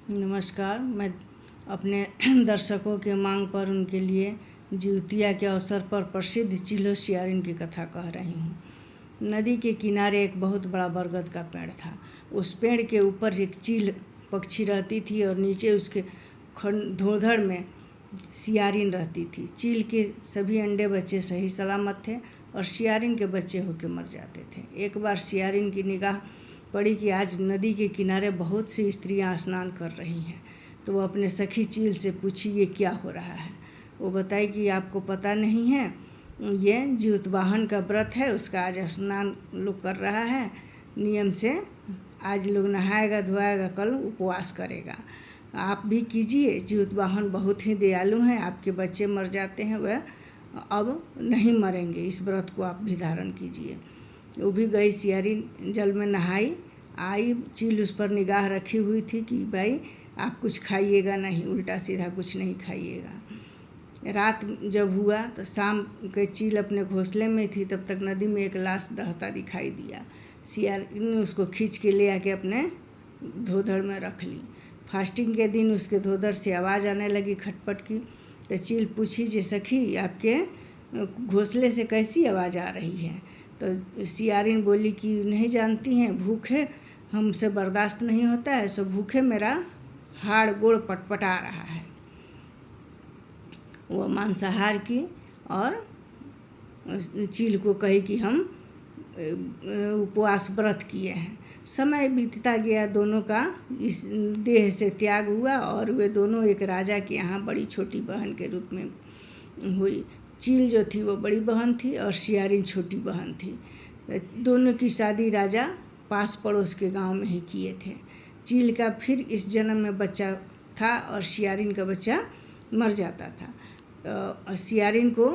नमस्कार। मैं अपने दर्शकों के मांग पर उनके लिए जिउतिया के अवसर पर प्रसिद्ध चिल्हो सियारिन की कथा कह रही हूँ। नदी के किनारे एक बहुत बड़ा बरगद का पेड़ था। उस पेड़ के ऊपर एक चील पक्षी रहती थी और नीचे उसके धोधड़ में सियारिन रहती थी। चील के सभी अंडे बच्चे सही सलामत थे और सियारिन के बच्चे होकर मर जाते थे। एक बार सियारिन की निगाह पड़ी कि आज नदी के किनारे बहुत सी स्त्रियां स्नान कर रही हैं, तो वो अपने सखी चील से पूछी ये क्या हो रहा है। वो बताई कि आपको पता नहीं है, ये जिउतवाहन का व्रत है, उसका आज स्नान लोग कर रहा है नियम से। आज लोग नहाएगा धोएगा, कल उपवास करेगा। आप भी कीजिए। जिउतवाहन बहुत ही दयालु हैं, आपके बच्चे मर जाते हैं, वह अब नहीं मरेंगे। इस व्रत को आप भी धारण कीजिए। वो भी गई सियारिन, जल में नहाई, आई। चील उस पर निगाह रखी हुई थी कि भाई आप कुछ खाइएगा नहीं, उल्टा सीधा कुछ नहीं खाइएगा। रात जब हुआ तो शाम के चील अपने घोंसले में थी, तब तक नदी में एक लाश दहता दिखाई दिया। सियारिन ने उसको खींच के ले आके अपने धोधड़ में रख ली। फास्टिंग के दिन उसके धोधड़ से आवाज़ आने लगी खटपट की। तो चील पूछी, जे सखी आपके घोंसले से कैसी आवाज़ आ रही है? तो सियारिन बोली कि नहीं जानती हैं, भूख है, हमसे बर्दाश्त नहीं होता है, सो भूखे मेरा हाड़ गोड़ पटपटा रहा है। वह मांसाहार की और चील को कही कि हम उपवास व्रत किए हैं। समय बीतता गया, दोनों का इस देह से त्याग हुआ और वे दोनों एक राजा के यहाँ बड़ी छोटी बहन के रूप में हुई। चील जो थी वो बड़ी बहन थी और सियारिन छोटी बहन थी। दोनों की शादी राजा पास पड़ोस के गांव में ही किए थे। चील का फिर इस जन्म में बच्चा था और सियारिन का बच्चा मर जाता था। तो सियारिन को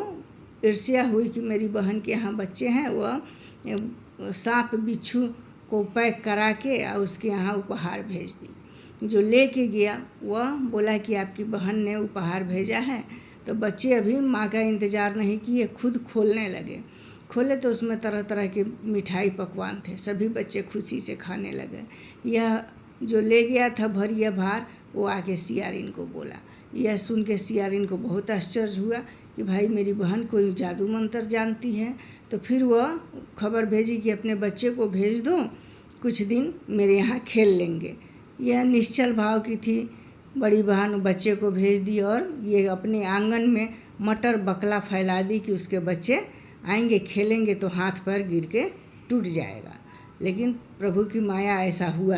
ईर्ष्या हुई कि मेरी बहन के यहाँ बच्चे हैं। वह सांप बिच्छू को पैक करा के उसके यहाँ उपहार भेज दी। जो लेके गया वह बोला कि आपकी बहन ने उपहार भेजा है। तो बच्चे अभी माँ का इंतज़ार नहीं किए, खुद खोलने लगे। खोले तो उसमें तरह तरह के मिठाई पकवान थे। सभी बच्चे खुशी से खाने लगे। यह जो ले गया था भरिया भार, वो आके सियारिन को बोला। यह सुन के सियारिन को बहुत आश्चर्य हुआ कि भाई मेरी बहन कोई जादू मंत्र जानती है। तो फिर वह खबर भेजी कि अपने बच्चे को भेज दो, कुछ दिन मेरे यहाँ खेल लेंगे। यह निश्चल भाव की थी। बड़ी बहन बच्चे को भेज दी और ये अपने आंगन में मटर बकला फैला दी कि उसके बच्चे आएंगे, खेलेंगे तो हाथ पैर गिर के टूट जाएगा। लेकिन प्रभु की माया, ऐसा हुआ।